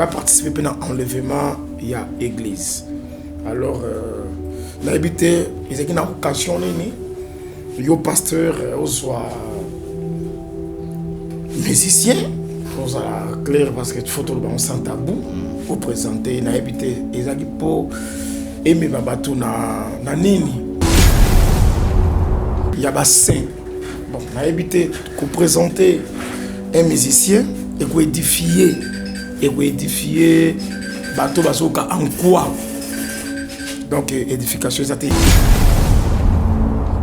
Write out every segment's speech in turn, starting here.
va participer à l'enlèvement, il y a l'église. Alors, on a habité, il y a une occasion, il y a un pasteur, soit musicien, pour clair, parce que il faut tout le monde sans tabou, pour présenter, on a habité, il y a pour aimer Babatou na nini. Il y a bassin. Bon, on a habité, pour présenter un musicien et pour édifier. Et pour édifier bateau basoka en quoi. Donc édification ça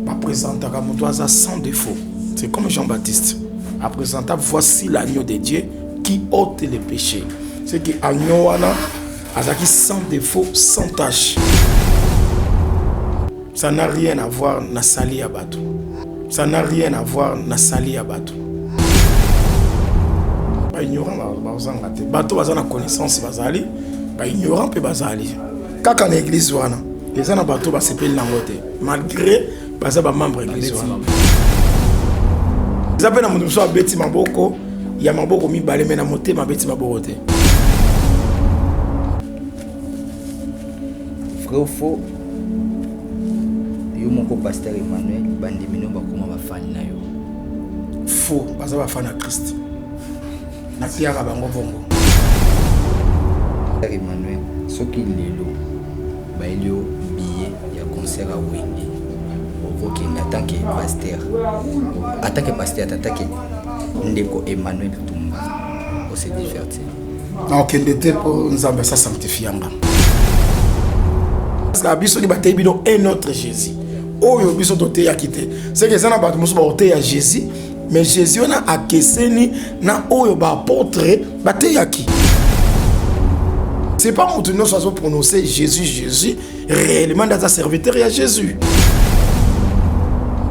pas présenté comme toi sans défaut. C'est comme Jean-Baptiste a présenté voici l'agneau de Dieu qui ôte les péchés. C'est que agneau wana azaki sans défaut, sans tache. Ça n'a rien à voir na sali ya bateau. Ça n'a rien à voir na sali ya bateau. Ignorant bateau baza na connaissance bazali ba ignorant pe bazali kaka na église wana les ana bateau ba sepeli nango te malgré baza ba membre église wana zape na mundu so abeti maboko ya maboko mibale mena motema beti maboko te vrai ou faux yo moko pasteur Emmanuel bandimino bakoma ba fan na yo faux baza ba fan na Christ na Pierre bango bongo Emmanuel soki lelo bailio billet ya concert à Wenge ok en tant que pasteur ndeko Emmanuel Tumba on se divertir donc ndete pour nzambe ça sanctifianga parce que biso ki batay bino un autre Jésus oyo biso doté ya kité c'est que ça na bato muso ba oté ya Jésus. Mais Jésus on a akeseni na oyo ba apôtre baté yaki. C'est pas mon nom soit prononcer Jésus réellement dans sa serviteur à Jésus.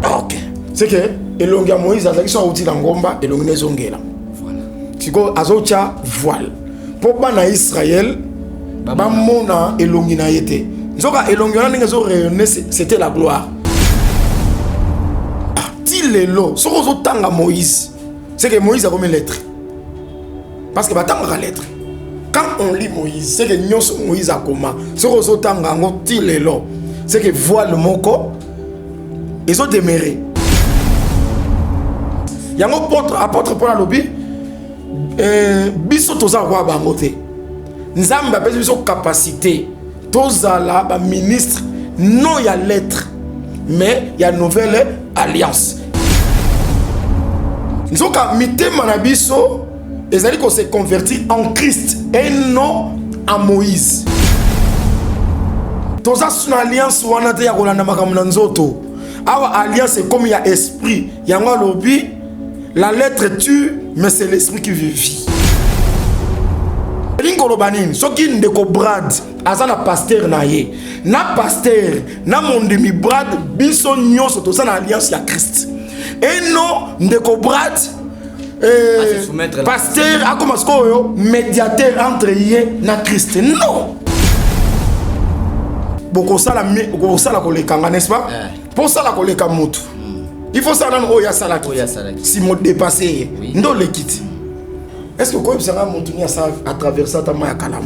OK. C'est que elonga Moïse azaki so outi na ngomba elongi nezongela. Voilà. Siko azocha voile. Pour bana Israël ba mona elongi na yete. Nzoka elongi na ninga zo rayonner c'était la gloire. Lelo, ce qu'on tanga Moïse, c'est que Moïse a comme une lettre. Parce que batanga lettre. Quand on lit Moïse, c'est que nyos Moïse a comment. Ce qu'on tanga ngoti lelo, c'est que voile moko, ils ont déméré. Il y a un apôtre pour la lobby. Biso toza roi bangote. Nzamba pèse biso capacité. Toza la ba ministre non y a lettre, mais il y a nouvelle alliance. Nous avons mis Manabiso et ça dit qu'on s'est converti en Christ et non en Moïse. Tous ces alliance ou on a dit qu'on a nzoto. Our alliance c'est comme il y a esprit. Il y a un lobby. La lettre tue, mais c'est l'esprit qui vit. Lingolobanin, ce qui ne brad, azana pasteur na ye, na pasteur, na mon demi brad, biso nyos tous en alliance ya Christ. Et non, ndeko brad, pasteur, a comme ce médiateur entre yé na Christ. Non. Beaucoup ça la kolekanga, n'est-ce pas? Pour ça la koleka mutu. Il faut ça dans oya salaki. Si mo dépassé, ndo le quitte. Est-ce que vous savez monter à travers ça ta main à Kalam?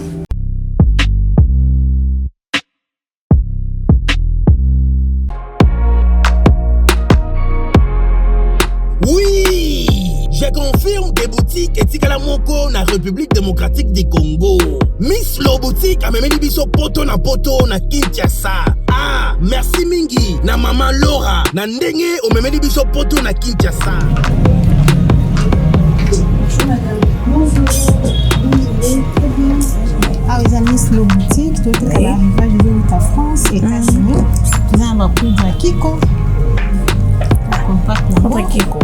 Oui, je confirme des boutiques et Tikala Moko na République démocratique du Congo. Miss Lo boutique a même biso poto na Kinshasa. Ah, merci mingi na maman Laura na ndenge o même biso poto na Kinshasa. Ah, les amis, c'est le boutique, tout est à l'arrivage de la France, États-Unis. Nous avons un poudre à Kiko. Poudre Kiko.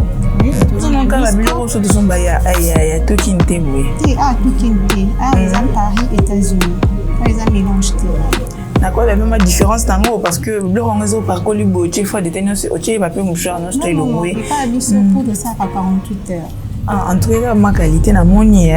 Nous avons encore la bureau sur son baya à Tokinte. Ah, Tokinte. Ah, les amis, Paris, États-Unis. Ah, les amis, mélange. D'accord, la même différence tango parce que le rangeau par colibo, tu fois de tenir sur Oche, va pas moucher en Australie. Non, il pas habillé pour de ça à 48 heures. En tout cas, ma qualité na moni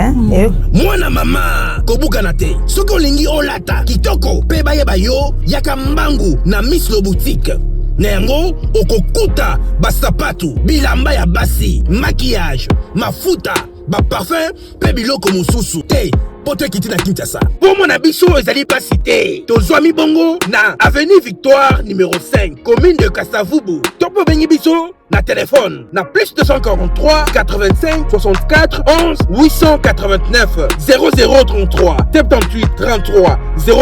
Moi na mama kobuka na te. Soko lingi olata kitoko pe bayeba yo yaka mbangu na Miss Lo boutique. Nengo okokuta basapatu bilamba ya basi, maquillage, mafuta, baparfum mpe biloko mosusu te poto ekiti na Kinshasa. Pour mon abisso ezali pas cité. Tozwami bongo na avenue Victoire numéro 5, commune de Kasavubu. Topo bengi biso na téléphone na plus 243 85 64 11 889 0033 78 33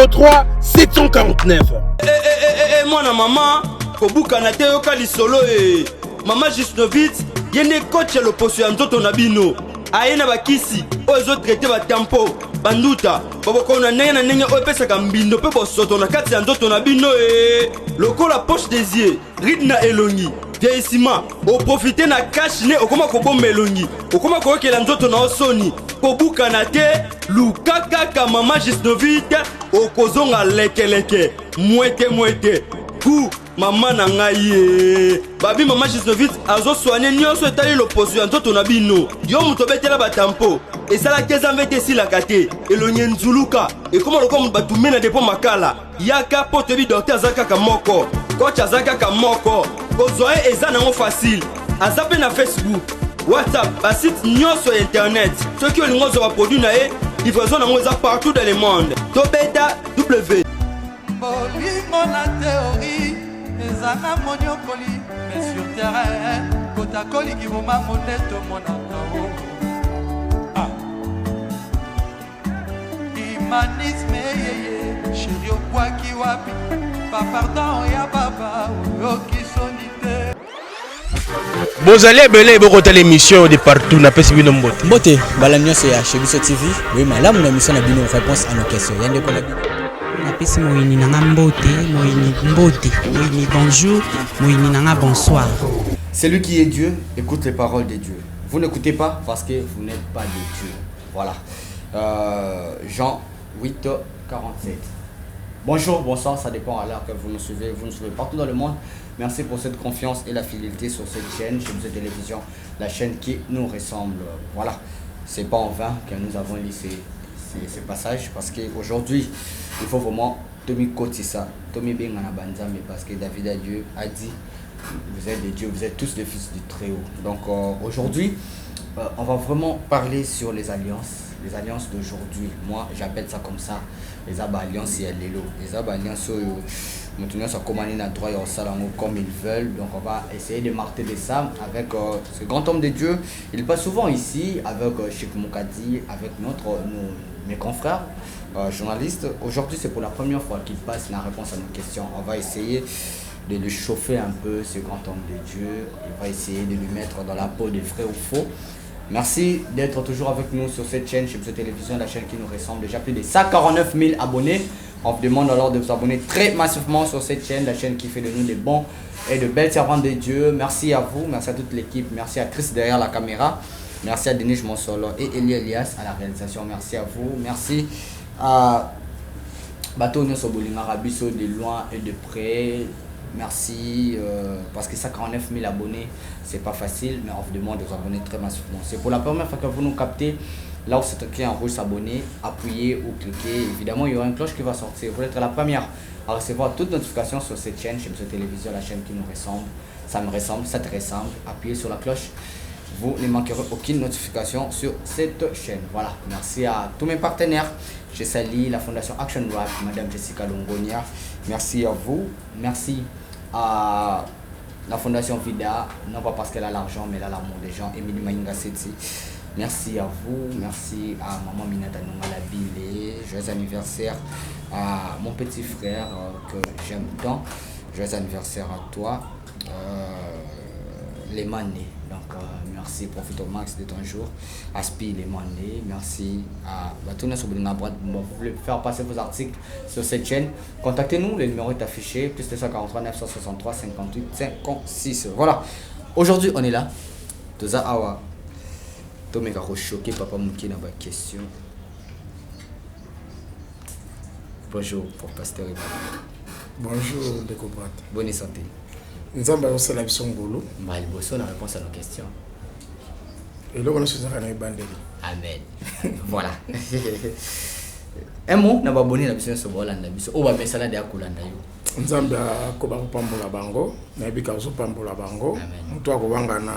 03 749. Moi na maman kobuka na te yoka lisolo Mama Gisnovitz yene coach ya loposo ya nzoto na bino. Ayena bakisi ozo traité ba tempo banduta boboko na ndenge oyo pesaka mbindo pe bosoto na kati ya nzoto na bino lokola poche des yeux ride na elongi vieillissement o profiter na cash ne okoma kobomba elongi okoma koyokela nzoto na osoni kobuka na te lukaka Mama Gisnovitz okozonga lekeleke mwete ku mama na ngai babi Mama Gisnovitz azo soigner nyonso etali loposo ya nzoto na bino yo muto betela batampo esala keza mvete silaka te elonye nzuluka ekoma lokoma batume na depo makala yaka po tebi docteur aza kaka moko coach aza kaka moko kozwa eza nango facile aza pe na Facebook WhatsApp basite nyonso ya internet soki olingo ozwa baproduit na ye livraison nango eza partout dans le monde tobeta w bolingo na théorie ezana monyokoli mais sur terrain kotakoli kiboma moneto monaka humanisme yeye chéri okwaki wapi pardon ya baba okisoni te. Bozali ebele bokotala émission de partout na pesi bino mbote mbote bala nyonso ya Chebiso TV oui malamu na mission na bino réponse à nos questions yande ko na bino napesi moyini nanga mbote moyini bonjour moyini nanga bonsoir. Celui qui est Dieu écoute les paroles de Dieu. Vous n'écoutez pas parce que vous n'êtes pas de Dieu. Voilà. Jean 8, 47. Bonjour, bonsoir, ça dépend à l'heure que vous nous suivez partout dans le monde. Merci pour cette confiance et la fidélité sur cette chaîne, Chebiso Télévision, la chaîne qui nous ressemble. Voilà, c'est pas en vain que nous avons lu ces passages parce qu'aujourd'hui, il faut vraiment Tommy Kotissa, Tommy Bengana Banzame parce que David à Dieu a dit vous êtes des dieux, vous êtes tous des fils du Très-Haut. Donc aujourd'hui, on va vraiment parler sur les alliances d'aujourd'hui. Moi, j'appelle ça comme ça, les alliances et les alliances maintenant ça commande na droit au salon comme ils veulent. Donc on va essayer de marteler ça avec ce grand homme de Dieu. Il passe souvent ici avec Cheikh Moukadi, avec mes confrères journalistes. Aujourd'hui, c'est pour la première fois qu'il passe la réponse à nos questions. On va essayer de le chauffer un peu, ce grand homme de Dieu. Il va essayer de lui mettre dans la peau de vrai ou faux. Merci d'être toujours avec nous sur cette chaîne, Chebiso Télévision, la chaîne qui nous ressemble. Déjà plus de 149 000 abonnés. On vous demande alors de vous abonner très massivement sur cette chaîne, la chaîne qui fait de nous des bons et de belles servantes de Dieu. Merci à vous, merci à toute l'équipe, merci à Chris derrière la caméra, merci à Denis Monsolo et Eli Elias à la réalisation. Merci à vous, merci à Bato Nyoso Bolinga Rabiso de loin et de près. Merci parce que 149 000 abonnés, c'est pas facile, mais on vous demande de vous abonner très massivement. C'est pour la première fois que vous nous captez. Là où c'est écrit en rouge s'abonner, appuyez ou cliquez. Évidemment, il y aura une cloche qui va sortir. Vous êtes la première à recevoir toutes notifications sur cette chaîne, Chebiso Télévision, la chaîne qui nous ressemble. Ça me ressemble, ça te ressemble. Appuyez sur la cloche. Vous ne manquerez aucune notification sur cette chaîne. Voilà. Merci à tous mes partenaires. Je salue la Fondation Action Rap, Madame Jessica Longonia. Merci à vous. Merci à la Fondation Vida, non pas parce qu'elle a l'argent, mais elle a l'amour des gens. Emily Maïnga Setsi. Merci à vous, merci à Maman Minata Nongalabile, joyeux anniversaire à mon petit frère que j'aime tant, joyeux anniversaire à toi, les Mané. Donc merci, profite au max de ton jour, Aspi les Mané, merci à Batouna Souboulina Brad. Vous voulez faire passer vos articles sur cette chaîne, contactez-nous, le numéro est affiché, plus 243 963 58 56. Voilà, aujourd'hui on est là, Toza Awa. Tomé a choqué papa Mouki dans ma question. Bonjour pour Pasteur. Bonjour de Cobrat. Bonne santé. Nous avons aussi la mission Golo. Mal bosso la réponse à nos questions. Et là on a choisi un bandeli. Amen. Voilà. Un mot n'a pas abonné la mission sur Bolanda biso. O ba mesala de akulanda yo. Nzambe akoba pambola bango, na bika zo pambola bango. Muto akobanga na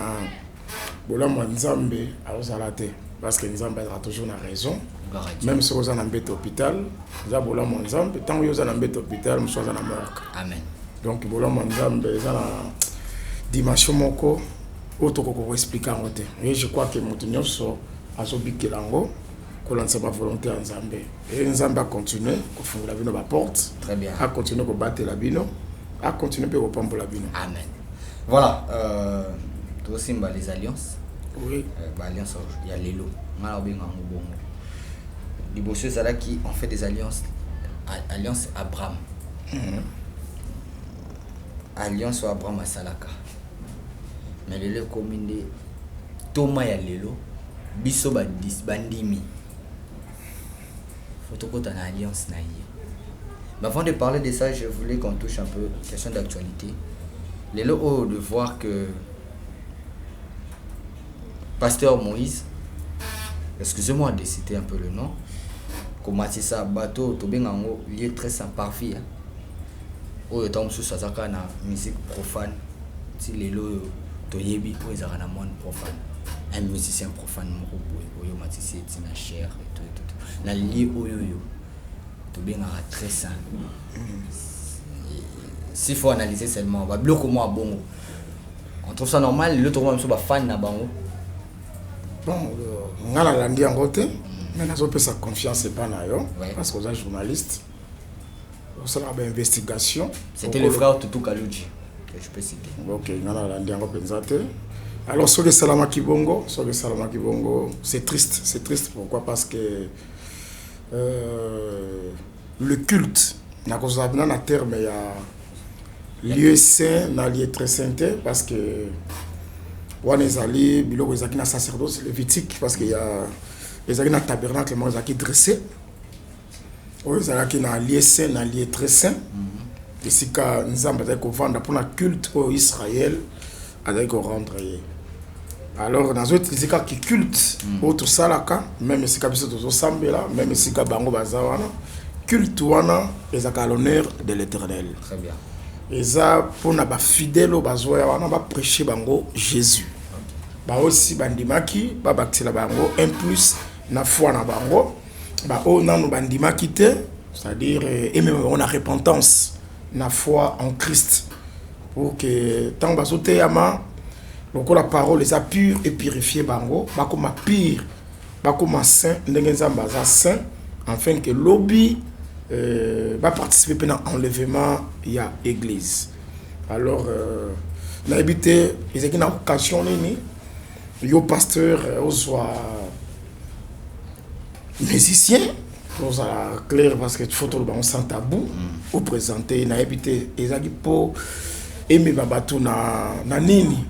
bolamu Nzambe azala te. parce que Nzambe a toujours la raison. Même si vous êtes en hôpital, vous avez un Nzambe, tant que vous êtes en hôpital, vous êtes en mort. Amen. Donc, vous avez un Nzambe, vous avez une dimension moko, autre que vous expliquez en côté. Et je crois que nous sommes à Zobikilango, que l'on ma volonté en Nzambe. Et Nzambe a continué, qu'on fait la vie dans la porte. Très bien. A continué à battre la bino, a continué à reprendre la bino. Amen. Voilà. Toi aussi, les alliances. Oui. Alliance, il y a l'élo. Les bosseux, c'est là qui ont fait des alliances. Alliance Abraham. Alliance Abraham à Salaka. Mais l'élo commune de Thomas et l'élo. Biso bandimi. Faut que tu aies une alliance. Mais avant de parler de ça, je voulais qu'on touche un peu la question d'actualité. L'élo de voir que Pasteur Moïse, excusez-moi de citer un peu le nom, comment c'est ça, bateau, Tobengango, lieu très sans parfait. Au temps où ça s'accorde na musique profane, si les lots toyebi pour les aranamoines profanes, un musicien profane, oyo matisi tina cher et tout. Na lieu oyo, Tobengango très sain. S'il faut analyser seulement, bah bloquer moi bon. On trouve ça normal, le tournoi même sur fan na bango. Bon, on a la langue en côté, mais on a sa confiance pas nayo, parce qu'on est journaliste. On a une investigation. C'était le frère Tutu Kaluji que je peux citer. Ok, on a la langue en côté. Alors sur le Salama Kibongo, c'est triste. Pourquoi? Parce que le culte, n'a pas un terme, il y a lieu saint, lieu très sainté, parce que on est allé, biloko ezaki na sacerdoce lévitique parce qu'il y a ezaki na tabernacle mo ezaki dressé. On ezaki na lieu saint, na lieu très saint. Esika nzamba ezaki kovanda pour la culte au Israël avec rendre. Alors dans autre esika qui culte autre salaka, même esika biso tozo sambela, même esika bango bazawana, culte wana ezaki à l'honneur de l'Éternel. Très bien. Et ça, pour les fidèles, on va prêcher Jésus. Bah aussi, bandimaki, bah la bango, un plus, na foi na bango, bah on a nos bandimaki c'est-à-dire, et même on a repentance, na foi en Christ, pour que tant que sote yama, donc la parole les a pure et purifié bango, bah comme pire, bah comme saint, n'engenzamba saint, afin que lobby va participer à l'enlèvement il y a église. Alors on a habité ils ont une occasion yo pasteur soit musicien pour ça clair parce que faut tout bon sans tabou au présenter on a habité ils ont pour aimer babatou na nini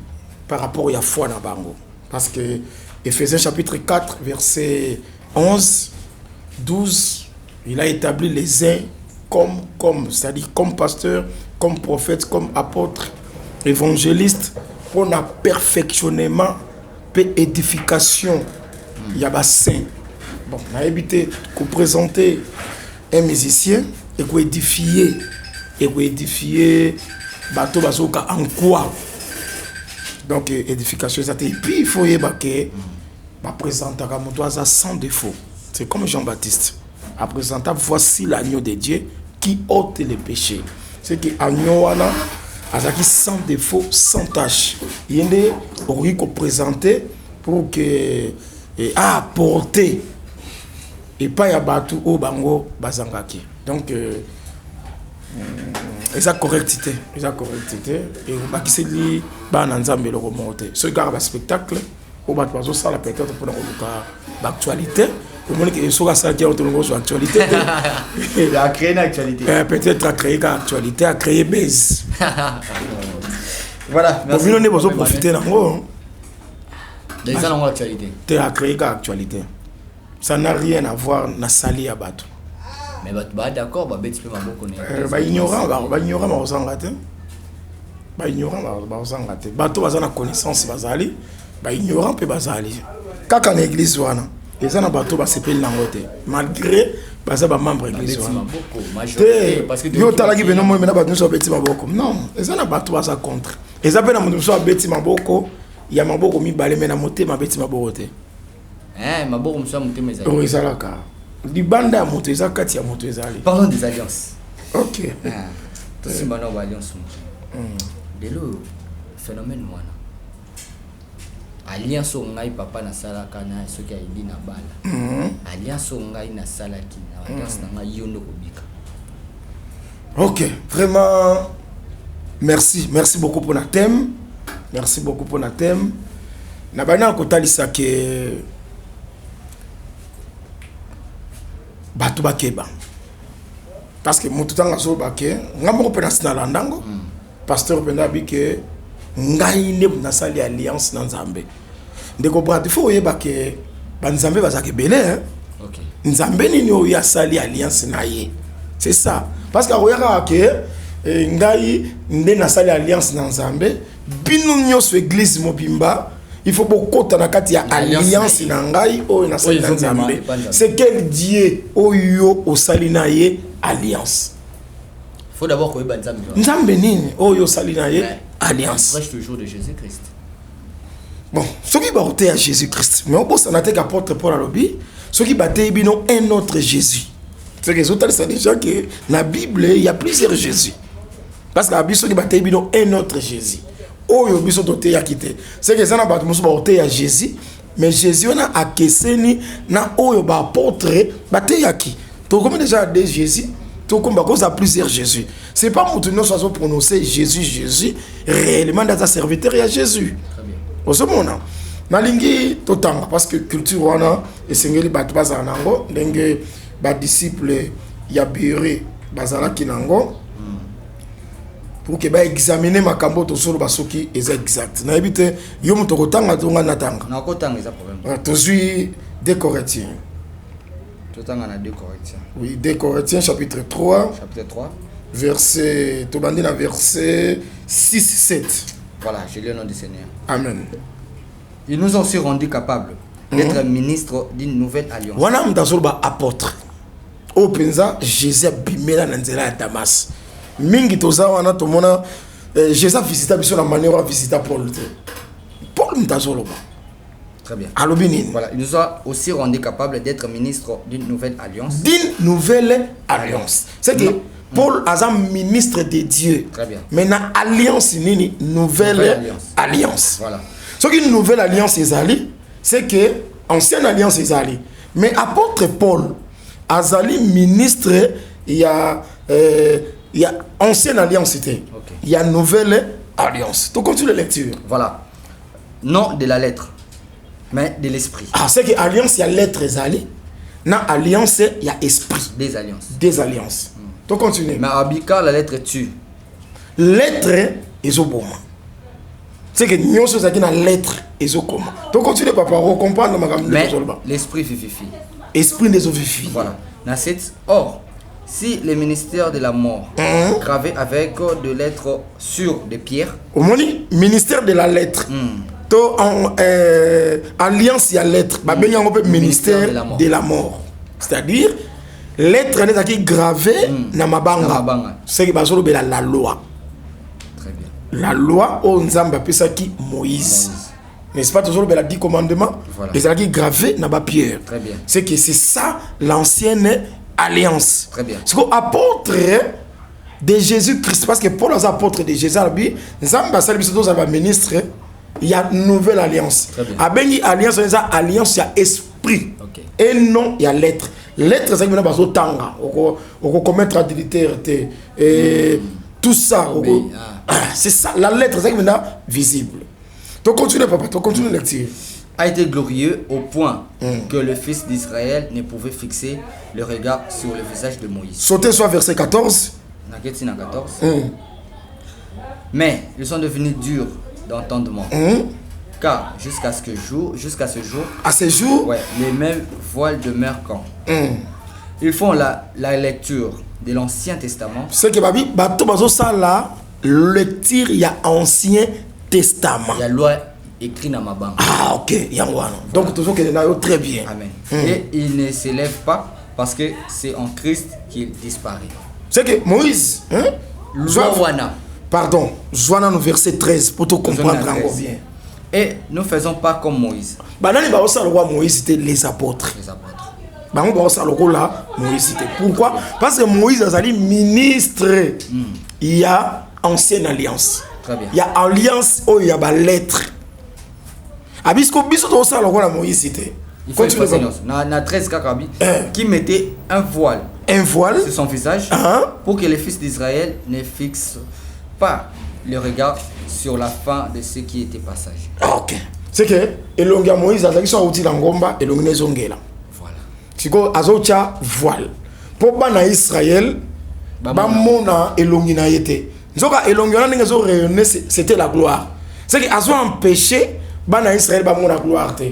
par rapport à la foi na bango parce que Éphésiens chapitre 4 verset 11 12 il a établi les uns c'est-à-dire comme pasteur, comme prophète, comme apôtre, évangéliste, pour un perfectionnement et édification. Il y a des saints. Bon, on a évité de présenter un musicien et qu'on édifier bateau bazoka en quoi. Donc édification ça et puis il faut y que présenter comme toi ça sans défaut. C'est comme Jean-Baptiste. À présenter, voici l'agneau de Dieu qui ôte les péchés. C'est que l'agneau azaki sans défaut, sans tâche. Il y a des qui sont présentés pour que apporter et pas y abatu au bango bazangaki. Donc eza correctité et on qui se lit ba nzambe le remonter. Ce gars spectacle au bat bazo ça la peut-être pour l'actualité. Au moins que soit ça qui est autour de l'actualité. Il a créé une actualité. Peut-être à créer une actualité, à créer base. Voilà. Merci. Bon, nous allons profiter d'en des gens actualité. Tu as créé une actualité. Ça n'a rien à voir avec la sali à bateau. Mais d'accord, tu peux m'en bah ignorant, bateau a connaissance bazali, bah ignorant peut bazali. Quand on église wana, les gens bateau ba s'appelle nangote. Malgré baza ba membre église wana. Parce que yo talaki beno mo mena ba nous so beti maboko. Non, les gens bateau baza contre. Les appels na mo so beti maboko, ya maboko mi balé mena moté ma beti maboko te. maboko musa muté mes o ezalaka libanda ya moto eza kati ya moto ezali. Parlons des alliances. OK. Tout ce bana ba alliance. Lelo phénomène wana. Alliance ngai papa na sala kana soki aidi na bala. Alliance ngai na sala ki na alliance na ngai yondo kobika. OK, vraiment merci beaucoup pour notre thème. Merci beaucoup pour notre thème. Na bana ko talisa ke batu bakeba. Parce que mutu tanga so bake, ngamo ko penasi na landango. Pasteur penda bike ngai ne na sali alliance na Nzambe. Ndeko brati fo yeba ke banzambe bazake belé hein. OK. Nzambe nini o ya sali alliance na ye. C'est ça. Parce que oyaka ke ngai nde na sali alliance na Nzambe, bino nyos église mobimba, il faut beaucoup na kati ya alliance na ngai o na sali na Nzambe. C'est quel Dieu oyo o sali na ye alliance. Faut d'abord que Nzambe. Nzambe nini oyo sali na ye alliance. Reste le jour de Jésus-Christ. Bon, ceux qui battent à Jésus-Christ, mais on peut s'en attaquer à apôtre Paul à l'objet, ceux qui battent un autre Jésus. C'est que les autres, c'est déjà que dans la Bible, il y a plusieurs Jésus. Parce que la Bible, ceux qui battent un autre Jésus. Oh, il y a d'autres qui quitté. C'est que les gens battent à Jésus, mais Jésus on a acquesté na oh il y a apôtre battent à qui. Donc comme déjà des Jésus, donc comme cause à plusieurs Jésus. C'est pas mon nom soit prononcé Jésus réellement dans sa serviteur il y a Jésus. Au ce moment nalingi totanga parce que culture wana esengeli batu bazana ngo ndenge ba disciple ya Béré bazala kinango pour que ba examiner makambo to solo basoki eza exact na ebite yo muto kotanga tonga natanga na kotanga eza problème tozui 2 Corinthiens totanga na 2 Corinthiens oui 2 Corinthiens chapitre 3 verset tobandi na verset 6-7. Voilà, je lis au nom du Seigneur. Amen. Ils nous ont aussi rendu capables d'être ministres d'une nouvelle alliance. Wana mtazolba apôtre. O penza Jésus bimela na nzela ya Damas. Mingi toza wana tomona Jésus visita biso na manière à visiter Paul. Paul mtazolba. Très bien. Alobini. Voilà, ils nous ont aussi rendu capables d'être ministres d'une nouvelle alliance. D'une nouvelle alliance. C'est que Paul est un ministre de Dieu. Très bien. Mais dans alliance nini nouvelle alliance. Voilà. Ce qui est une nouvelle alliance Ezali, c'est que ancienne alliance Ezali. Mais apôtre Paul Azali ministre il y a ancienne alliance c'était. Okay. Il y a nouvelle alliance. Donc continue la lecture. Voilà. Non de la lettre, mais de l'esprit. Ah, c'est que alliance il y a lettre Ezali. Dans alliance il y a esprit. Des alliances. Des alliances. Donc continue. Mais Abika, la lettre tue. Lettre est au bon. C'est que nous sommes dans la lettre est au commun. Donc continue papa, on comprend ma gamme. Mais l'esprit vivifie. Esprit des vivifie. Voilà. Or, si le ministère de la mort gravé avec de lettres sur des pierres. Au moins, ministère de la lettre. To alliance il y a lettre. Bah bien on peut ministère de la mort. C'est-à-dire lettre n'est qui gravée na mabanga. C'est que bazolo bela la loi. Très bien. La loi au Nzamba pesa qui Moïse. N'est-ce pas toujours bela 10 commandements? Voilà. Les qui gravés na ba pierre. Très bien. C'est que c'est ça l'ancienne alliance. Très bien. C'est que apôtre de Jésus-Christ parce que Paul est apôtre de Jésus Albi, Nzamba sali biso to za ministre, il y a une nouvelle alliance. A bengi alliance il y a alliance il y a esprit. Okay. Et non il y a lettre. Lettre ça qui vient bazo tanga on commettre adultère et tout ça c'est ça la lettre ça qui vient visible. Donc continue papa, donc continue la lecture. A été glorieux au point que le fils d'Israël ne pouvait fixer le regard sur le visage de Moïse. Sautez sur verset 14. 14. Mais ils sont devenus durs d'entendement. Car jusqu'à ce jour, ouais, les mêmes voiles demeurent quand ils font la lecture de l'Ancien Testament. C'est que babi bato bazo ça là lecture il y a Ancien Testament. Il y a loi écrite dans ma banque. Ah ok, yangwana. Donc toujours que là très bien. Amen. Et il ne s'élève pas parce que c'est en Christ qu'il disparaît. C'est que Moïse, Loana. Pardon, Joana no verset 13 pour te comprendre encore bien. Et nous faisons pas comme Moïse. Banani ba osa le roi Moïse c'était les apôtres. Les apôtres. Bango ba osa le roi là Moïse c'était. Pourquoi? Parce que Moïse azali ministre. Il y a ancienne alliance. Très bien. Il y a alliance où il y a ba lettre. Abisko biso to osa le roi Moïse c'était. Il faut na 13 kakabi qui mettait un voile sur son visage pour que les fils d'Israël ne fixent pas le regard sur la fin de ce qui était passage. Ok. C'est que elonga Moïse azaki so uti na ngomba elongi nezongela. Voilà. Siko azocha voile. Pour bana Israël ba mona elongi na yete. Nzoka elongi na ndenge zo rayonner c'était la gloire. C'est que azo empêcher bana Israël ba mona gloire te.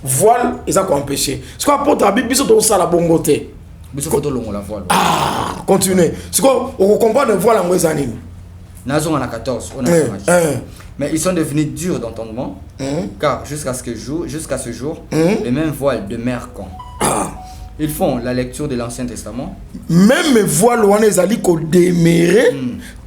Voile ils ont empêché. Ce qu'on apporte à Bible, c'est ça la bongoté. Biso photo longo la voile. Ah, continuez. Ce qu'on comprend de voile en anime. Nazon en a 14, on a mais ils sont devenus durs d'entendement, car jusqu'à ce jour, les mêmes voiles demeurent quand. Ils font la lecture de l'Ancien Testament. Même voile on les ali ko déméré,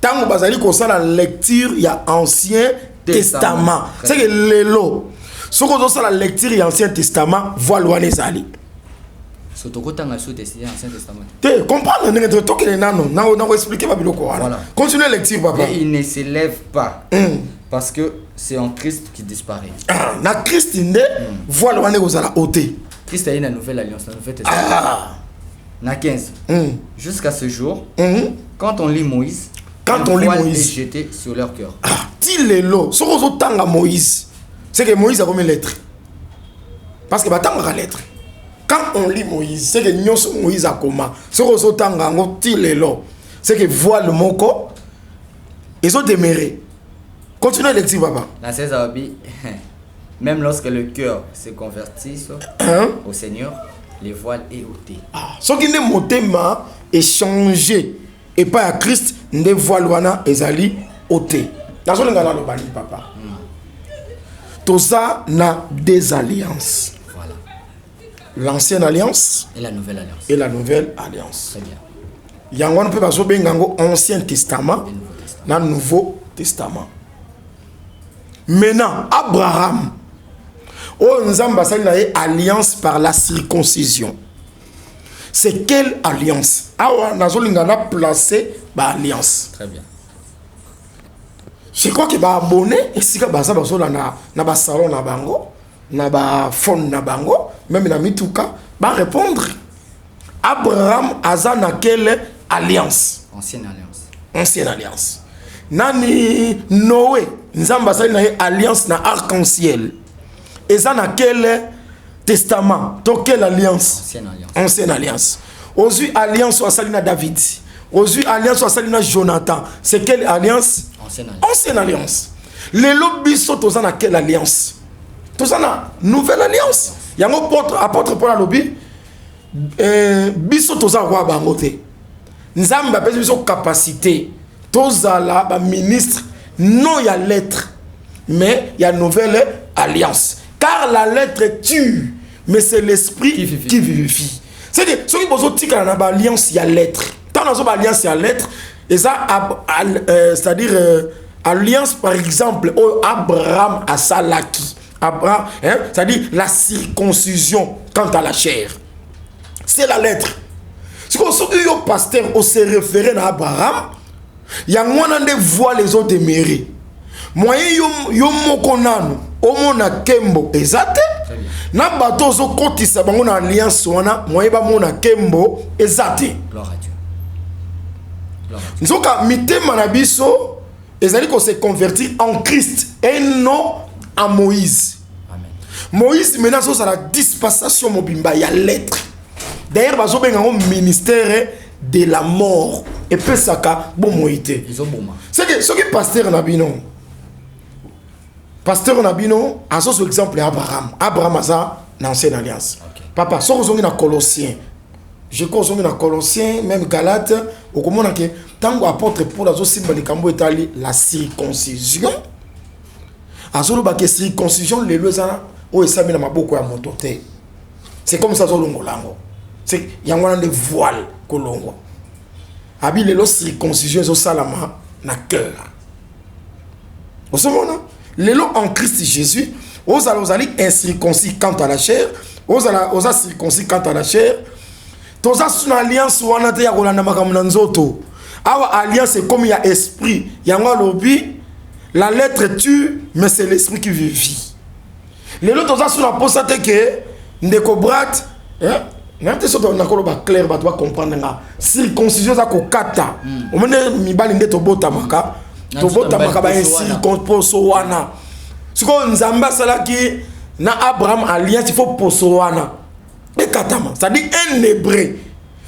tant que bazali ko ça la lecture il y a Ancien Testament. C'est que l'élo. Ce qu'on a la lecture de l'Ancien Testament, voilà les alliés. Surtout quand on a su l'Ancien Testament. Tu comprends? On va expliquer voilà. Continuez la lecture, papa. Et il ne s'élève pas. Parce que c'est en Christ qui disparaît. Na Christ, voilà les ôté. Christ a une nouvelle alliance, la Nouvelle Testament. Na 15. Jusqu'à ce jour, quand on lit Moïse, est jeté sur leur cœur. Dis-le, ce qu'on a Moïse. C'est que Moïse a combien de lettres? Parce que tant que lettres. Quand on lit Moïse, c'est que Moïse a comment? Ce qu'on c'est que voile moko, ils ont déméré. Continuez à lecture, papa. La 16 Abi, même lorsque le cœur se convertit au Seigneur, les voiles est ôté. Ce qui n'est motema est changé et pas à Christ, ne voile wana ezali ôté. Dans ce cas-là, le bani, papa. Tout ça n'a des alliances. Voilà. L'ancienne alliance et la nouvelle alliance. Et la nouvelle alliance. Très bien. Il y a un peu de Ancien Testament et le Nouveau Testament. Maintenant, Abraham, nous avons une alliance par la circoncision. C'est quelle alliance? Nous avons placé l'alliance. Très bien. Je crois que ba abonné et si ka baza bazo na ba salon na bango na ba phone na bango même na mituka ba répondre. Abraham aza na quelle alliance? Ancienne alliance. Ancienne alliance. Nani Noé nzamba sali na alliance na arc-en-ciel. Eza na quel testament? To quelle alliance? Ancienne alliance. Ancienne alliance. Ozu alliance wa sali na David. Ozu alliance wa sali na Jonathan. C'est quelle alliance? Ancienne alliance. Les lobbies sont tous dans quelle alliance? Tous dans la nouvelle alliance. Il y a un apôtre pour la lobby. Biso tous dans roi bangote. Nzambe a besoin de capacité. Tous dans la ministre. Non, il y a lettre. Mais il y a nouvelle alliance. Car la lettre tue. Mais c'est l'esprit qui vivifie. C'est-à-dire, ceux qui ont dit qu'il y a une alliance, il y a lettre. Tant dans une alliance, il y a lettre. Et ça, c'est-à-dire, alliance par exemple, Abraham a Salaki. Abraham, c'est-à-dire la circoncision quant à la chair. C'est la lettre. Si on se pasteur, on se réfère à Abraham, il y a un des voix les autres démérés. Moi, yo mokonano, omona kembo, ezate. Na bato zo kotisa bango na alliance wana, moi ba mona kembo, ezate. Gloire à Dieu. Nzoka mitema na biso ezali ko se convertir en Christ et non à Moïse. Amen. Moïse maintenant ça la dispensation mobimba ya lettre. D'ailleurs bazo benga un ministère de la mort et pesaka bon moïté. C'est que ce qui pasteur nabino. Pasteur nabino a son exemple Abraham. Abraham a ça dans l'ancienne alliance. Okay. Papa, so zongi na Colossiens. Je crois que dans Colossiens, même Galates, au comment que tant apôtre Paul a aussi symboliquement établi la circoncision. Azolo ba que circoncision les lois o esami na maboko ya motote. C'est comme ça zolongo lango. C'est yangwana de voile kolongo. Abi les circoncision zo salama na cœur. Osomona lelo en Christ Jésus ozali incirconcis quant à la chair oza circoncis quant à la chair toza une alliance wana te ya kolanda makambo na nzoto awa alliance est comme il y a esprit yango lobi la lettre tue mais c'est l'esprit qui vivifie lelo toza suna posa te ke ndeko brat même te soto nakolo ba clair ba doit comprendre nga circoncision za ko kata omene mibali nde tobota maka ba circoncision wana siko nzamba salaki na Abraham alliance il faut poso wana e katama ça dit un hébreu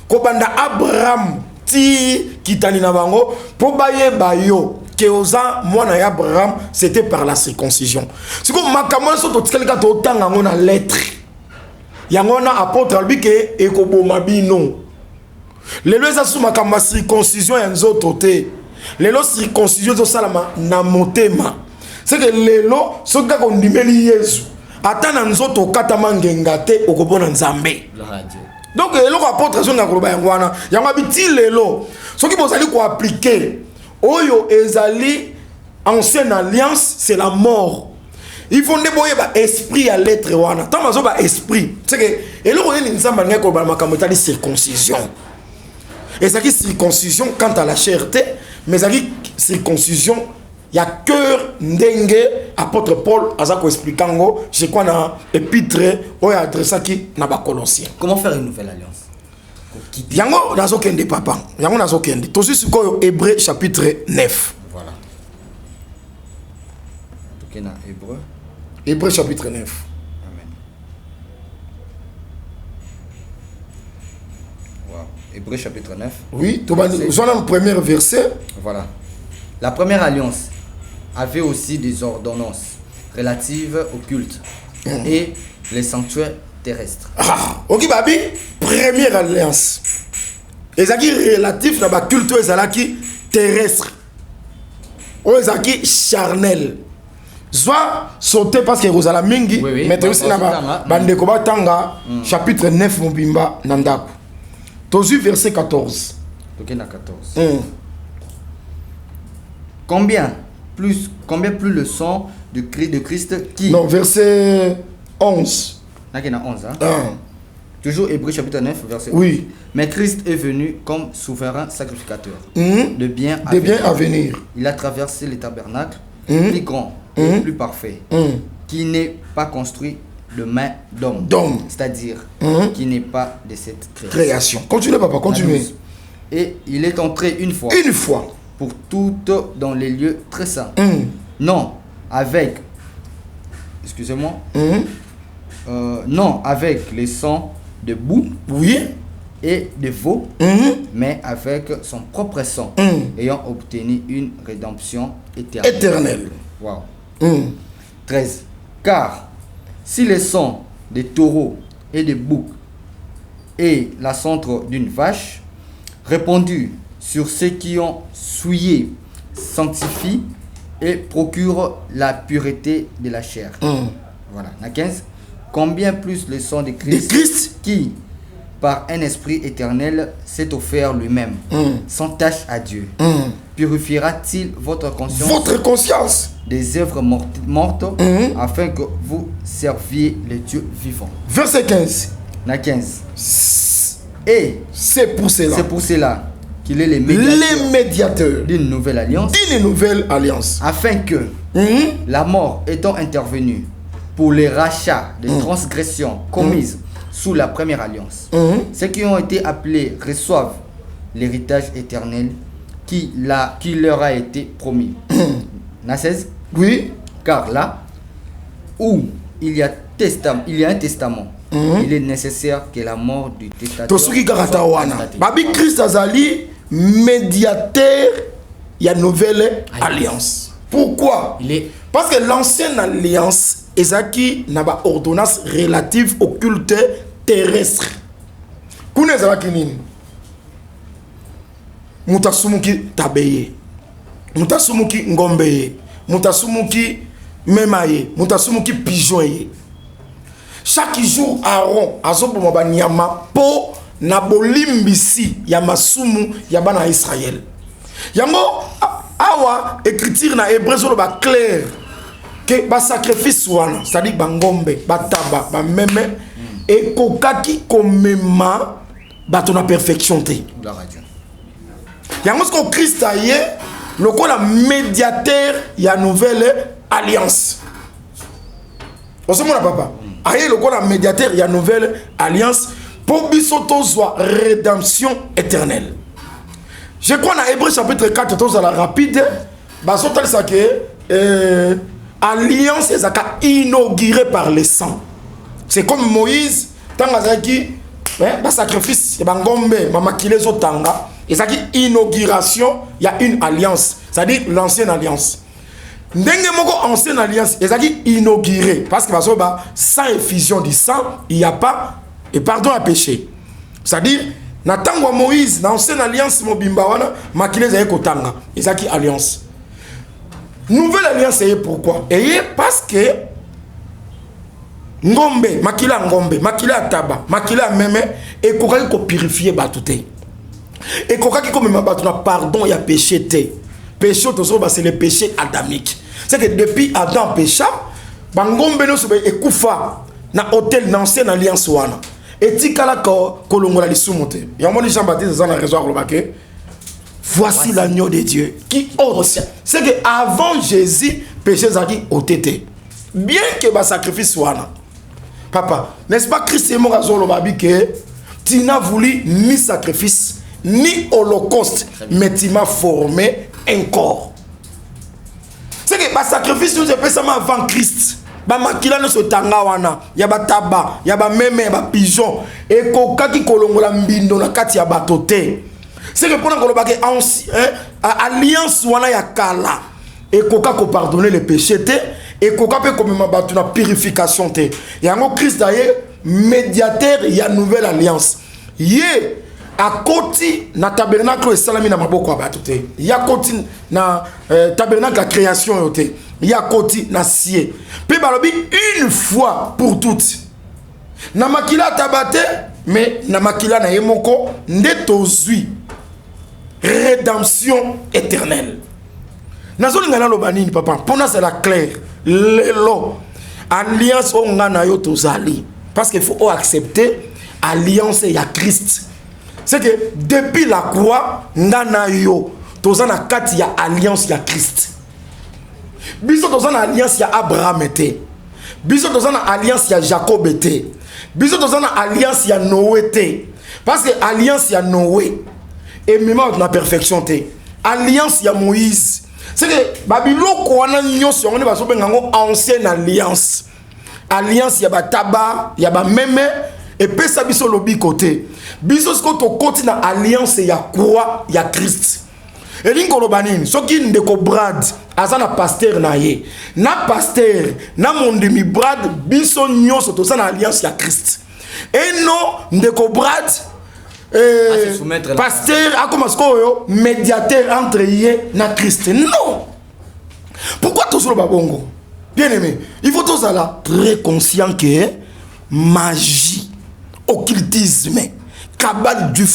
ko banda Abraham ti kitani na bango po baye bayo que oza mwana ya Abraham c'était par la circoncision siko makamona soto tikalika to tanga ngona lettre yango na apôtre albike e ko boma bino lelo eza sous makambo circoncision ya nzoto te lelo circoncision zo salama na motema c'est que lelo soka ko ndimeli Yesu atana nzoto katama ngenga te okobona nzambe donc eloko apôtre zo na koloba yango wana yango abiti lelo soki bozali ko appliquer oyo ezali ancienne alliance c'est la mort. Il faut ne pas esprit à l'être wana. Tant mazo ba esprit. C'est que et le royaume nzamba ngeko ba makambo tali circoncision. Et ça qui circoncision quant à la chairté, mais ça qui circoncision il y a cœur ndenge apôtre Paul azako expliquango, je crois na épître o adressa qui na ba Colossiens. Comment faire une nouvelle alliance? Yango nazo kende papa. Yango nazo kende. To juste ko Hébreux chapitre 9. Voilà. Donc na Hébreux Hébreux chapitre 9. Amen. Wow. Hébreux chapitre 9. Oui, tu vas le premier verset. Voilà. La première alliance avait aussi des ordonnances relatives au culte et les sanctuaires terrestres. Ah, ok, babi, première alliance. Et ça qui est relatif à la culte terrestre. Ou ça qui est charnel. Soit sauter parce que vous avez mingi, mais aussi là bande koba tanga chapitre 9 mbimba nandaku. Tozu verset 14. OK na 14. Combien plus le sang de Christ qui non verset 11. Na 11 hein. Toujours Hébreux chapitre 9 verset 11. Oui. Mais Christ est venu comme souverain sacrificateur de bien à venir. Il a traversé les tabernacles plus grands et plus parfait, qui n'est pas construit de main d'homme, c'est-à-dire qui n'est pas de cette création. Continuez papa, continuez. Et il est entré une fois pour toutes dans les lieux très saints. Non, avec, excusez-moi, non avec les sangs de bouc et de veau, mais avec son propre sang, ayant obtenu une rédemption éternelle. Wow. 13. Car si le sang des taureaux et des boucs et la centre d'une vache répandue sur ceux qui ont souillé sanctifie et procure la pureté de la chair. Voilà. 15. Combien plus le sang de Christ qui, par un esprit éternel, s'est offert lui-même, sans tache à Dieu, purifiera-t-il votre conscience des œuvres mortes afin que vous serviez le Dieu vivant. Verset 15. 15. Et c'est pour cela qu'il est le médiateur d'une nouvelle alliance. Afin que la mort étant intervenue pour les rachats des transgressions commises sous la première alliance, ceux qui ont été appelés reçoivent l'héritage éternel qui leur a été promis. 16. Oui. Car là où il y a un testament, il est nécessaire que la mort du testateur soit Babi Christ azali médiateur, il y a nouvelle alliance. Pourquoi? Parce que l'ancienne alliance ezaki na ba ordonnance relative au culte terrestre. Kuna ezalaki nini? Mutasumuki tabeye, mutasumuki ngombe, mutasumuki memaye, mutasumuki pigeon. Chaque jour Aaron azoboma ba nyama po na bolimbisi ya masumu ya bana Israël. Yango awa écriture na hébreu zo ba clair que ba sacrifice wana c'est-à-dire bangombe bataba ba meme et kokaki komema bato na perfection te Gloire à Dieu. yango ko Christ aye lokola médiateur ya nouvelle alliance osomona papa aye lokola médiateur ya nouvelle alliance pour biso tozwa rédemption éternelle. Je crois dans Hébreu chapitre 4 tozala rapide basotalisa que alliance ezaka inaugurée par le sang. C'est comme Moïse tant azaki ba sacrifice ya bangombe mamakile zotanga ezaki inauguration, il y a une alliance, c'est-à-dire l'ancienne alliance. Ndenge moko ancienne alliance ezaki inaugurée parce que sans effusion du sang, il n'y a pas et pardon à péché. C'est-à-dire Natango Moïse dans l'ancienne alliance mobimba wana makile zaye kotanga ezaki alliance. Nouvelle alliance c'est pourquoi? Et parce que ngombe makila taba makila meme et kokaki ko purifier batute. Et kokaki ko mema batu na pardon ya péché te. Péché c'est le péché adamique. C'est que depuis Adam pécha, bangombe no sobe ekufa na hôtel na ancienne alliance wana. Et tikala ko kolongola lisumote. Yamoni Jean-Baptiste za na raison globake. Voici l'agneau de Dieu qui ôte. C'est que avant Jésus péché zaki otete. Bien que ba sacrifice wana. Papa, n'est-ce pas Christ est mort à zolo babi que tu n'as voulu ni sacrifice ni holocauste, mais tu m'as formé un corps. C'est que ba sacrifice nous est ça avant Christ. Ba makila no so tanga wana, ya ba taba, ya ba meme, ya ba pigeon et kokaki kolongola mbindo na kati ya batote. C'est que pendant qu'on bake alliance wana ya kala et koka ko pardonner les péchés te et koka pe comme batu na purification te. Yango Christ d'ailleurs médiateur ya nouvelle alliance. Yé a koti na tabernacle salami na maboko abatute. Ya koti na tabernacle la création yote. Ya koti na sié. Pe balobi une fois pour toutes. Na makila tabate mais na makila na yemoko ndeto zui. Rédemption éternelle. Nazoli ngana lobanini papa. Pona c'est la claire. Lelo alliance on ngana yo tozali. Parce qu'il faut accepter alliance ya Christ. C'est que depuis la croix, ngana yo tozana kati ya alliance ya Christ. Biso tozana alliance ya Abraham était. Biso tozana alliance ya Jacob était. Biso tozana alliance ya Noé était. Parce que alliance ya Noé et même la perfection était. Alliance ya Moïse. C'est que Babylone kwana nyonso on ba so bengango ancienne alliance. Alliance ya ba taba, ya ba meme et pesa biso lobi côté. Biso sko to continue alliance ya croix ya Christ. Et lingo lobanini, soki ndeko Brad azana pasteur na ye. Na pasteur, na mon demi Brad biso nyonso to sana alliance ya Christ. Et non ndeko Brad pasteur a comme yo médiateur entre ye na Christ. Non. Pourquoi tout ça babongo? Bien aimé, il faut tous aller très conscient que magie, occultisme, cabale du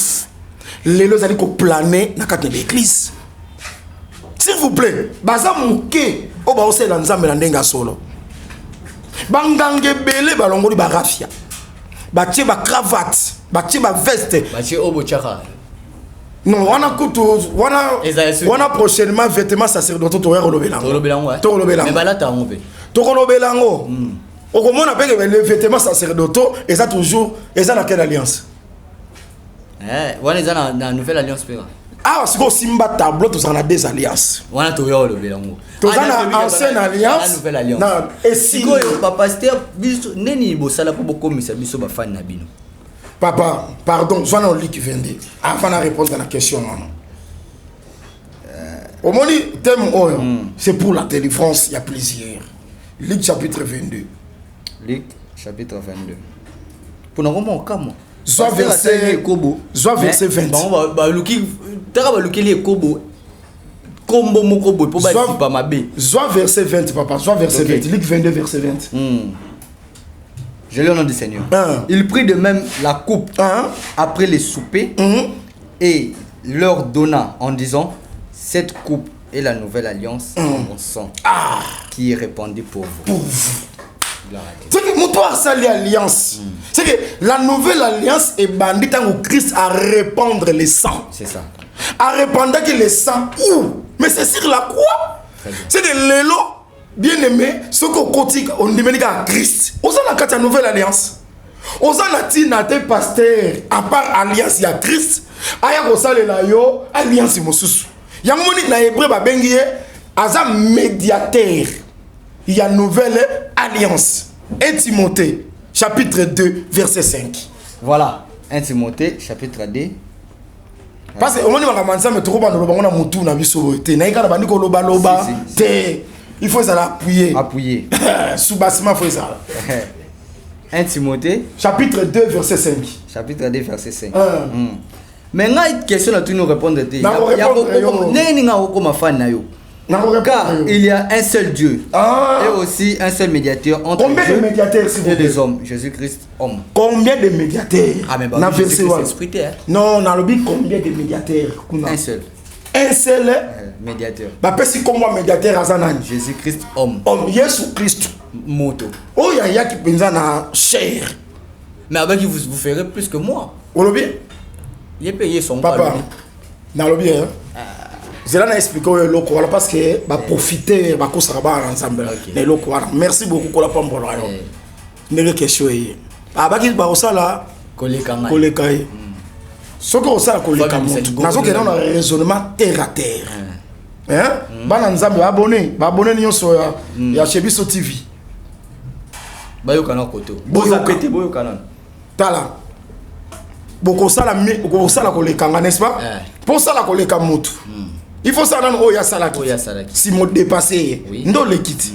les lois allaient planer dans la l'église. S'il vous plaît, baza mouké o ba ose la nzambe na ndenga solo. Bangange belé balongoli ba rafia. Batie ba cravate, batie ba veste, batie obo chaka. Non, on a coutu, on a prochainement vêtements sacerdotaux to rolobelango. Rolobelango. Mais balata on peut. To rolobelango. Au comment on appelle les vêtements sacerdotaux et ça toujours et ça dans quelle alliance? On est dans la nouvelle alliance père. Ah, c'est que Simba tableau tous en a des alliances. On a tout rolobelango. Tous en a ancienne alliance. La nouvelle alliance. Non, et si papa pasteur biso neni bo sala pour beaucoup mais ça biso ba fan na bino. Papa, pardon, je vais vous qui vient de avant de répondre à la question. Au moment où thème c'est pour la Télé-France, il y a plusieurs. Luc chapitre 22. Luc chapitre 22. Pour nous remonter comment? Soit verset 20. Bon, bah Luki, t'as pas Luki les kobo. Combo mon kobo pour pas ma bé. Soit verset 20 papa, soit verset 20. Luc 22 verset 20. Je lis au nom du Seigneur. Il prit de même la coupe après les soupers et leur donna en disant, cette coupe et la nouvelle alliance en mon sang qui est répandue pour vous. Pour vous. C'est que mon toit ça l'alliance. C'est que la nouvelle alliance est bandit où Christ à répandre le sang. C'est ça. À répandre que le sang où? Mais c'est sur la croix. C'est que l'élo bien aimé, ce qu'on continue on dit à Christ. On a la nouvelle alliance. On a tina pasteur à part alliance il y a Christ. Aya ko salela yo alliance mosusu. Yamoni na hébreu ba bengié aza médiateur. Il y a nouvelle alliance. 1 Timothée chapitre 2 verset 5. Voilà, 1 Timothée chapitre 2. Parce que on va commencer mais trop bando on a mutu na biso te. Na ikala bandi ko loba loba te. Il faut ça appuyer. Appuyer. Sous bassement faut ça. 1 Timothée chapitre 2 verset 5. Chapitre 2 verset 5. Maintenant une question à tout nous répondre te. Car il y a un seul Dieu et aussi un seul médiateur entre Dieu et les hommes, Jésus-Christ homme. Combien de médiateurs? Ah mais bah, non, on a le but combien de médiateurs? Un seul. Un seul médiateur. Bah si comme moi médiateur Azanan. Jésus-Christ homme. Homme Jésus Christ. Moto. Oh il y a qui pense na chair. Mais avec qui vous ferez plus que moi. On le bien. Il est payé son papa. Na le bien. Je l'ai expliqué le quoi parce que va profiter va cause rabat ensemble les locaux. Merci beaucoup pour la pomme pour la. N'est question yi. Aba ki ba osala koleka ce que osala koleka moto. Nazo ke na raisonnement terre à terre. Hein? Bana nzambe abonné nyonso ya Chebiso TV. Bayo kana koto. Boza pété boyo kana. Tala. Boko sala koleka n'est-ce pas? Pour ça la koleka moto. Il faut ça dans Oya Salaki. Si mon dépassé, ndo le kiti.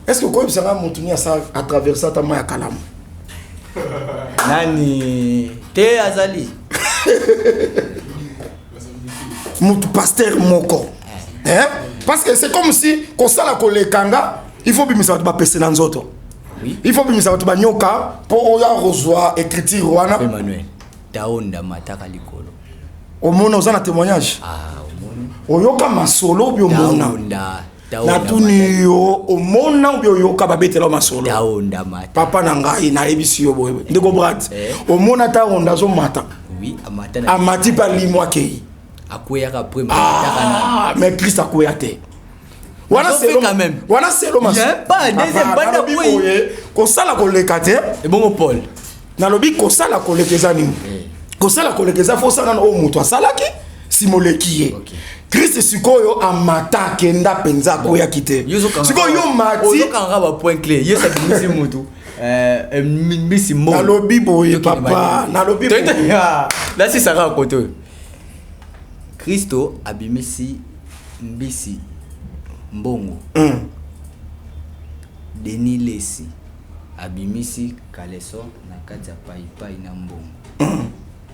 Est-ce que quoi ça va monter ça à travers ça ta main à Kalam? Nani te azali. Mon pasteur moko. Hein? Parce que c'est comme si qu'on ça la kolekanga, il faut bien ça va passer dans autres. Oui. Il faut bien ça va nyoka pour Oya reçoit écriture wana. Emmanuel. Taonda mataka likolo. Au monde on a témoignage. Oyoka masolo bio mona na tuni yo omona bio yoka babetela masolo papa na ngai na ebisi yo boye ndeko brat omona ta onda zo mata oui amati pa limwa kei akoya ka premier mais Christ akoya te wana selo mas pas deuxième banda boye ko sala ko lekate et bon Paul na lobi ko sala ko lekeza ni ko sala ko lekeza fo sala o mutu asalaki simoleki Christ sikoyo amata kenda penza koya kite sikoyo mati kanga ba point clé yeso bimisi mutu mbisi mo na lobi boye papa na lobi boye là c'est ça raconte Christo abimisi mbisi mbongo Denis Lesi abimisi kaleso na kati ya pai na mbongo.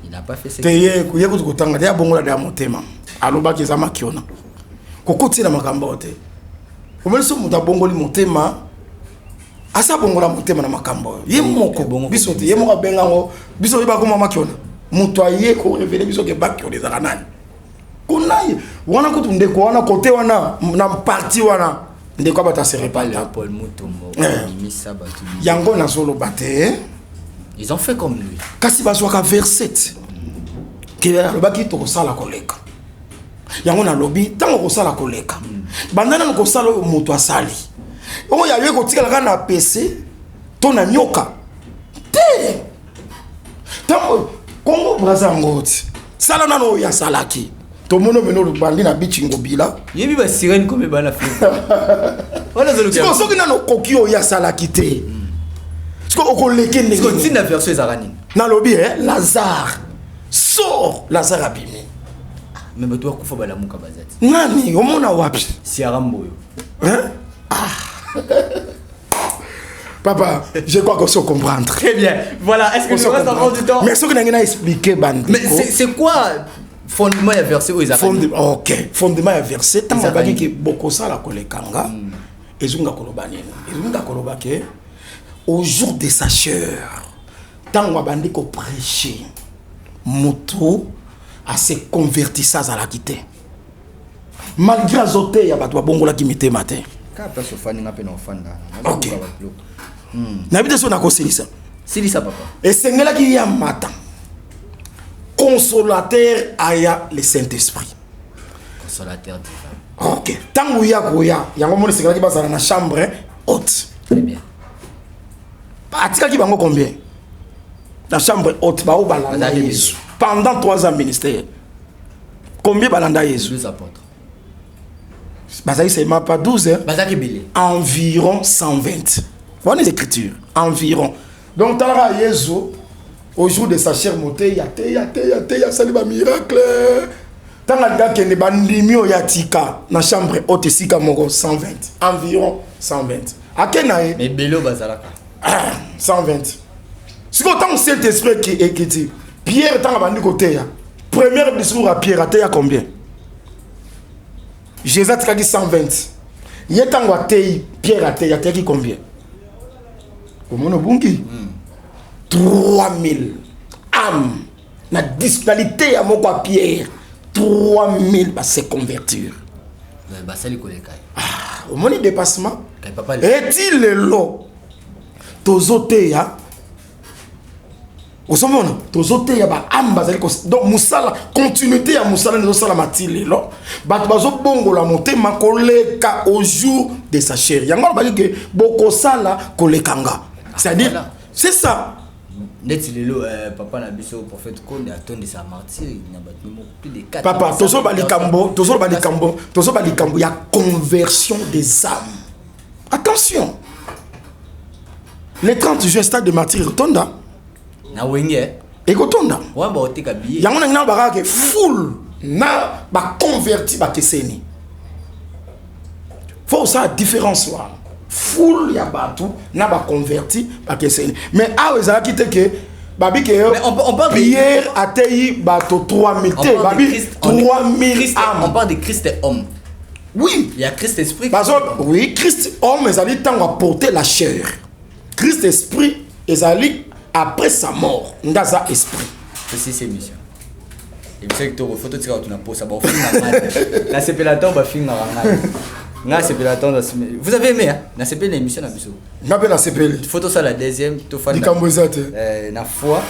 Il n'a pas fait ce qu'il kuye kutanga ya bongola da motema aloba ki zama kiona kokoti na makambo te komeliso muta bongoli motema asa bongola motema na makambo ye moko biso te ye moko benga ngo biso ba ko mama kiona muto aye ko révéler biso ke bakio les aranani kunaye wana ko tunde ko wana côté wana na parti wana ndeko bata se répandre Paul Mutombo misa batu yango na solo bate. Ils ont fait comme lui. Kasi bazwaka verset. Ke lobaki to sala koleka. Yango na lobi tango ko sala koleka. Bandana ko sala moto asali. O ya yeko tikala na PC to na nyoka. Te. Tango Congo Brazza ngoti. Sala nano ya salaki. To mono meno bandi na bichingo bila. Yebi ba sirène comme bana flic. Ona zolo kia. Soki nano kokio ya salaki te. Est-ce que la version Zarani na lobi Lazare sort Lazare abimi mais toi kufa bala muka bazati nani omona wapi si aramboyo hein papa je crois qu'on se comprend très bien voilà est-ce que nous reste encore du temps mais ce que n'a expliqué bandi mais c'est quoi fondement ya verset o Zarani OK fondement ya verset tant ba ki boko sala kolekanga ezunga koloba nini ezunga koloba ke au jour de sa chair, tant qu'on a prêché, Moto a se converti ça à la quitter. malgré azote ya bato babongola ki mitema te. Ka place ofani ngape na ofanda. OK. Na bide so na kosilisa. Silisa papa. Esengela ki ya mata. Consolateur aya le Saint-Esprit. Consolateur divin. OK. Tangu ya koya, yango moni sekela ki bazala na chambre haute. Très bien. Atika ki bango combien? La chambre haute ba balanda Yesu. Pendant 3 ans ministère. Combien balanda Yesu? 12 apôtres. Bazali c'est même pas 12 hein. Bazaki belé. Environ 120. Voilà les écritures. Environ. Donc Tala Yesu au jour de sa chère montée, ya sali ba miracle. Tanga dake ne bandimi o yatika na chambre haute sika moko 120. Environ 120. Akenae. Mais bello bazalaka. 120. Si autant cet esprit qui est dit Pierre tanga bandi côté ya. Premier discours à Pierre à combien? Jésus a dit 120. Yetango atei Pierre a dit combien? Comment on bungi? 3000 âmes. La disponibilité à mon Pierre. 3000 va se convertir. Au moment du dépassement, est-il le lot? Tozote ya. Osomona, tozote ya ba amba zali donc musala continuité ya musala nous sala matile lo. Bat bazo bongo la monter ma koleka au jour de sa chair. Yango ba que boko sala kolekanga. C'est-à-dire c'est ça. Net lelo papa na biso prophète Konde attend de sa martyr, il n'a battu plus de 4. Papa, tozo ba likambo ya conversion des âmes. Attention. Le 30 juin stade de martyr tonda. Na wenge. Ekotonda. Wa ba oteka billet. Yango na baraka full na ba converti ba keseni. Faut ça différence là. Full ya batu na ba converti ba keseni. Mais a ezala ki te ke babi ke on parle Pierre atei bato 3000 te babi 3000 âmes. On parle de Christ et homme. Oui, il y a Christ esprit. Oui, Christ homme ezali tango porter la chair. Christ esprit ezali après sa mort, ndaza esprit. C'est ces missions. Et vous savez que tu as photo de tu n'as pas ça. La sépilateur va finir na sépilateur. Vous avez aimé hein? La CP l'émission na biso. Na la CP. Photo ça la deuxième. Tu fais na foi,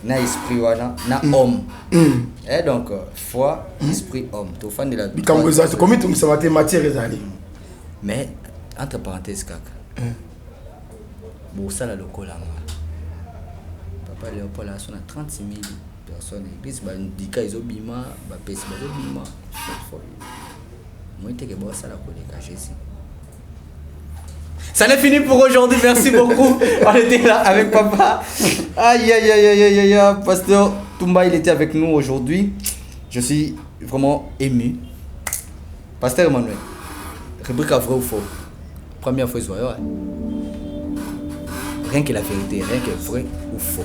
na esprit wana, na homme. Et donc foi, esprit, homme. Tu fais de la. Bikambozate. Combien tu me savais matière ezali? Mais entre parenthèses kaka. Bon ça la lokola. Papa Léopold a 36 000 personnes. L'église, Dika ils ont bima, Bapes ils ont bima. Moi, je suis bon ça la Jésus. Ça n'est fini pour aujourd'hui. Merci beaucoup. On était là avec papa. Aïe aïe aïe aïe aïe aïe. Pasteur Toumba, il était avec nous aujourd'hui. Je suis vraiment ému. Pasteur Emmanuel, rubrique à vrai ou faux. Première fois, rien que la vérité, rien que vrai ou faux.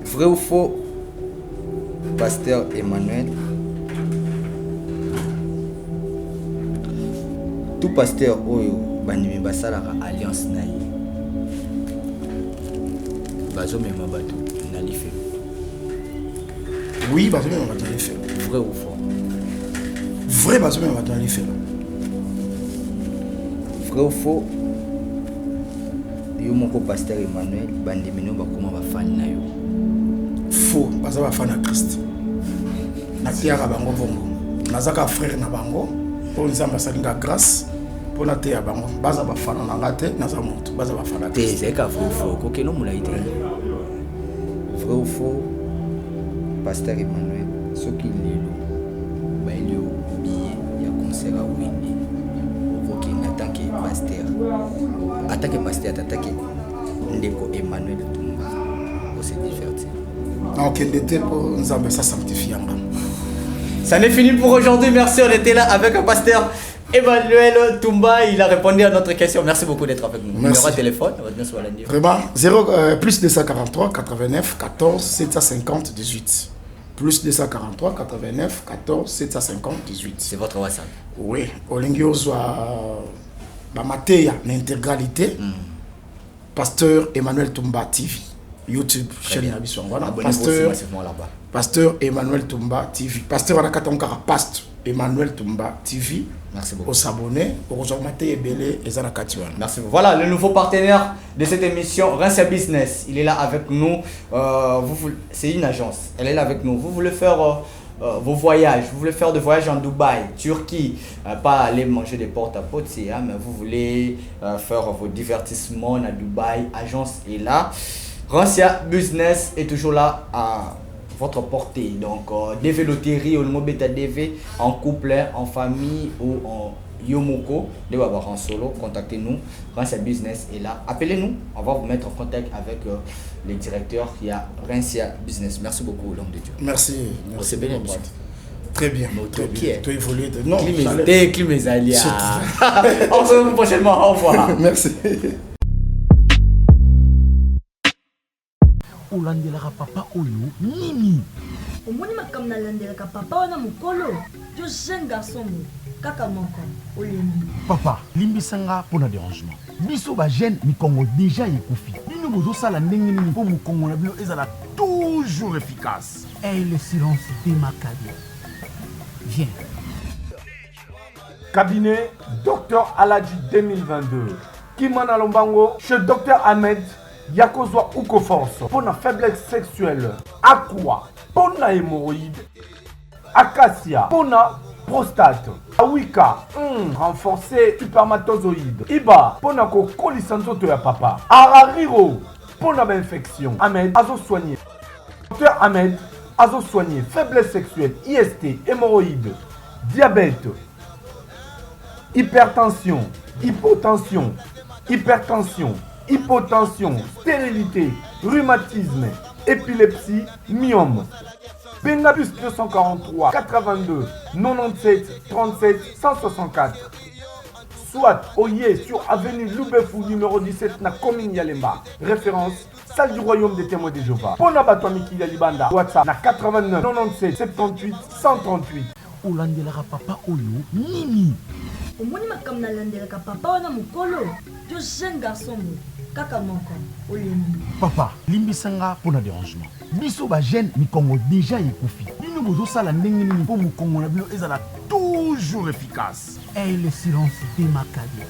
Vrai ou faux, Pasteur Emmanuel. Tout pasteur oyo banimi basalaka alliance na ye. Bazo mema bato na life. Oui, bazo mema bato na life. Vrai ou faux? Vrai bazo mema bato na life. Vrai ou faux? Yo moko pasteur Emmanuel bandimino bakoma bafani na yo. Faux, baza bafani na Christ. Na tiara bango bongo. Nazaka frère na bango. Pour nzamba salinga grâce. Pour na teya bango. Baza bafani na ngate naza moto. Baza bafani na Christ. C'est ka vrai ou faux? Kokeno mulaite. Vrai ou faux? Pasteur Emmanuel, ce qui lelo. Ba elio billet ya concert à Windi. En tant que pasteur, attaqué Ndeko Emmanuel Toumba pour se divertir. Donc, il était pour nous ça sanctifier. Ça n'est fini pour aujourd'hui. Merci, on était là avec un pasteur Emmanuel Toumba. Il a répondu à notre question. Merci beaucoup d'être avec nous. Numéro de téléphone, vraiment, plus 243 89 14 750 18. Plus 243 89 14 750 18. C'est votre WhatsApp. Oui, Olingio soit la matière, l'intégralité. Pasteur Emmanuel Toumba TV. YouTube, chaîne Nabiso. Voilà, Abonnez-vous aussi massivement là-bas. Pasteur Emmanuel Tumba TV. Pasteur Anakatonkara, Pasteur Emmanuel Tumba TV. Merci beaucoup. Pour s'abonner, pour rejoindre et Belé et Zanakatiwan. Merci beaucoup. Voilà, le nouveau partenaire de cette émission, Rince Business. Il est là avec nous. C'est une agence. Elle est là avec nous. Vous voulez faire vos voyages. Vous voulez faire des voyages en Dubaï, Turquie. Pas aller manger des porte-à-porte, mais vous voulez faire vos divertissements à Dubaï. Agence est là. Rancia Business est toujours là à votre portée. Donc, DV Loterie, ou le mot bêta DV, en couple, en famille ou en Yomoko, de Babar en solo, contactez-nous. Rancia Business est là. Appelez-nous, on va vous mettre en contact avec les directeurs. Il y a Rancia Business. Merci beaucoup, l'homme de Dieu. Merci. C'est bien, très bien. Très bien. Tu évolues de non. Climes Alia. On se retrouve prochainement. Au revoir. Merci. olandelaka papa oyo nini omoni makambo nalandelaka papa wana mokolo yo jeune garçon mo kaka moko olembi papa limbisanga mpona dérangement biso bagene mikongo déjà ekufi bino bozosala ndenge nini mpo mokongo na bino ezala toujours efficace et le silence démacadé viens cabinet Dr Aladji 2022 Kimana Lombango chez Dr Ahmed Yakozwa Uko Force pour la faiblesse sexuelle, Aqua pour la hémorroïde, Acacia pour la prostate, Awika renforcé spermatozoïde, Iba pour la colisanzoto ya papa, Arariro pour la infection, Ahmed Azo soigné, Dr Ahmed Azo soigné faiblesse sexuelle, IST, hémorroïde, diabète, hypertension, hypotension, hypertension, hypotension, stérilité, rhumatisme, épilepsie, myome. Bengabus 243 82 97 37 164. Soit Oye sur avenue Loubefu numéro 17 na commune Yalemba. Référence salle du royaume des témoins de Jéhovah. Pona Batwamiki Yalibanda. WhatsApp na 89 97 78 138. olandelaka papa oyo nini omoni makambo nalandelaka papa wana mokolo yo jeune garçon mo kaka moko olembi papa limbisanga mpona dérangement biso bagene mikongo déjà ekufi bino bozosala ndenge nini mpo mokongo na bino ezala toujours efficace et le silence démacadé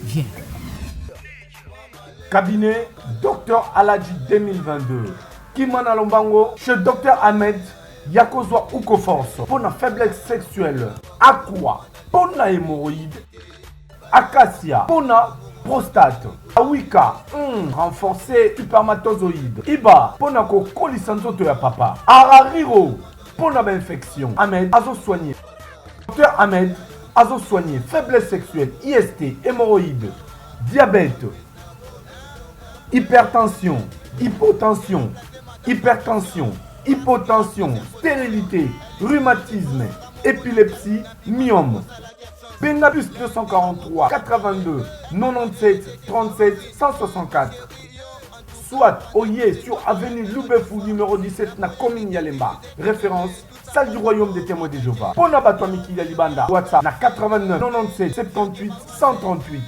viens cabinet Dr Aladji 2022 Kimana Lombango chez Dr Ahmed Yakozwa Uko Force pour la faiblesse sexuelle, Aqua pour la hémorroïde, Acacia pour la prostate, Awika renforcé spermatozoïde, Iba pour la colisanzoto ya papa, Arariro pour la infection, Ahmed Azo soigné, Dr Ahmed Azo soigné faiblesse sexuelle, IST, hémorroïde, diabète, hypertension, hypotension, hypertension, hypotension, stérilité, rhumatisme, épilepsie, myome. Bengabus 243 82 97 37 164. Soit Oye sur avenue Loubefu numéro 17 na commune Yalemba. Référence salle du royaume des témoins de Jéhovah. Pona Batwamiki Yalibanda. WhatsApp na 89 97 78 138.